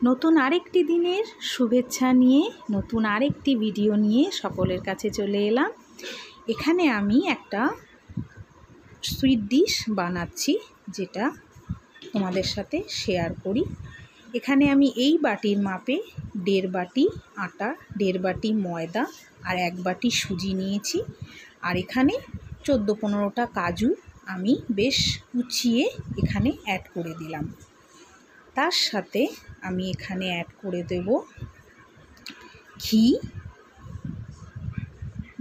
নতুন আরেকটি দিনের শুভেচ্ছা নিয়ে নতুন আরেকটি ভিডিও নিয়ে সকলের কাছে চলে এলাম। এখানে আমি একটা সুইট ডিশ বানাচ্ছি, যেটা তোমাদের সাথে শেয়ার করি। এখানে আমি এই বাটির মাপে 1.5 বাটি আটা, 1.5 বাটি ময়দা আর 1 বাটি সুজি নিয়েছি। আর এখানে 14-15টা কাজু আমি বেশ কুচিয়ে এখানে অ্যাড করে দিলাম। তার সাথে আমি এখানে অ্যাড করে দেব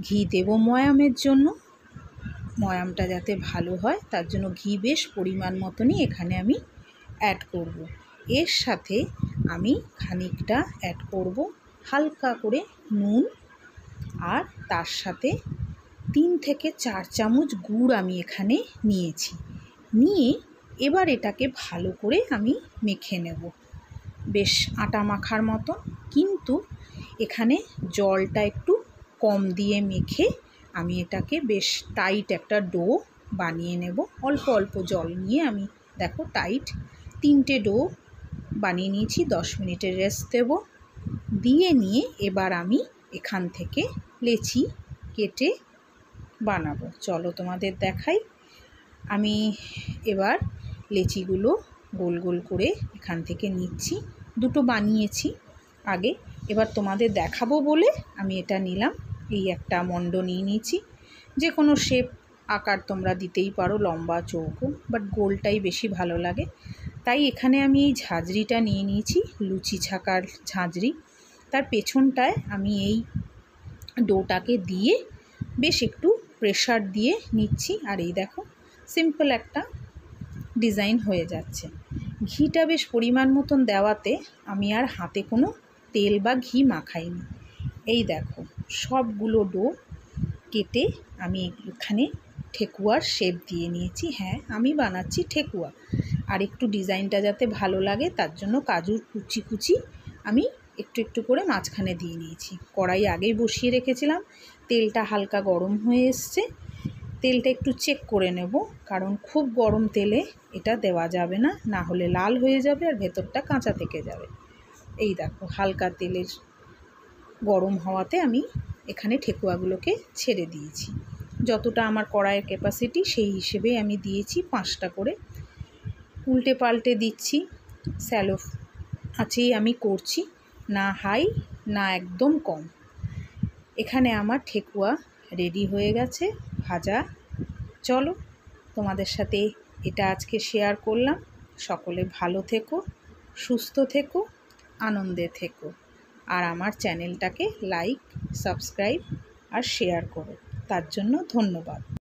ঘি দেব ময়ামের জন্য, ময়ামটা যাতে ভালো হয় তার জন্য ঘি বেশ পরিমাণ মতনই এখানে আমি অ্যাড করব। এর সাথে আমি খানিকটা অ্যাড করব হালকা করে নুন, আর তার সাথে 3 থেকে 4 চামচ গুড় আমি এখানে নিয়েছি। নিয়ে এবার এটাকে ভালো করে আমি মেখে নেব, বেশ আটা মাখার মতো। কিন্তু এখানে জলটা একটু কম দিয়ে মেখে আমি এটাকে বেশ টাইট একটা ডো বানিয়ে নেব। অল্প অল্প জল নিয়ে আমি দেখো টাইট 3টে ডো বানিয়ে নিয়েছি। 10 মিনিটের রেস্ট দেব। দিয়ে নিয়ে এবার আমি এখান থেকে লেচি কেটে বানাবো। চলো তোমাদের দেখাই। আমি এবার লেচিগুলো গোল গোল করে এখান থেকে নিচ্ছি। 2টো বানিয়েছি আগে, এবার তোমাদের দেখাবো বলে আমি এটা নিলাম। এই একটা মণ্ড নিয়ে নিয়েছি। যে কোনো শেপ আকার তোমরা দিতেই পারো, লম্বা চৌকো, বাট গোলটাই বেশি ভালো লাগে। তাই এখানে আমি এই ঝাঁঝরিটা নিয়ে নিয়েছি, লুচি ছাকার ঝাঁঝরি। তার পেছনটায় আমি এই ডোটাকে দিয়ে বেশ একটু প্রেশার দিয়ে নিচ্ছি। আর এই দেখো সিম্পল একটা ডিজাইন হয়ে যাচ্ছে। ঘিটা বেশ পরিমাণ মতন দেওয়াতে আমি আর হাতে কোনো তেল বা ঘি মাখাইনি। এই দেখো সবগুলো ডো কেটে আমি এখানে ঠেকুয়ার শেপ দিয়ে নিয়েছি। হ্যাঁ, আমি বানাচ্ছি ঠেকুয়া। আর একটু ডিজাইনটা যাতে ভালো লাগে তার জন্য কাজুর কুচি কুচি আমি একটু একটু করে মাঝখানে দিয়ে নিয়েছি। কড়াই আগেই বসিয়ে রেখেছিলাম, তেলটা হালকা গরম হয়ে এসছে। তেলটা একটু চেক করে নেব, কারণ খুব গরম তেলে এটা দেওয়া যাবে না, না হলে লাল হয়ে যাবে আর ভেতরটা কাঁচা থেকে যাবে। এই দেখো হালকা তেলের গরম হওয়াতে আমি এখানে ঠেকুয়াগুলোকে ছেড়ে দিয়েছি। যতটা আমার কড়াইয়ের ক্যাপাসিটি সেই হিসেবে আমি দিয়েছি 5টা করে। উল্টে পাল্টে দিচ্ছি। স্যালো আছেই আমি করছি, না হাই না একদম কম। এখানে আমার ঠেকুয়া রেডি হয়ে গেছে ভাজা। চলো তোমাদের সাথে এটা আজকে শেয়ার করলাম। সকলে ভালো থেকো, সুস্থ থেকো, আনন্দে থেকো। আর আমার চ্যানেলটাকে লাইক, সাবস্ক্রাইব আর শেয়ার করো। তার জন্য ধন্যবাদ।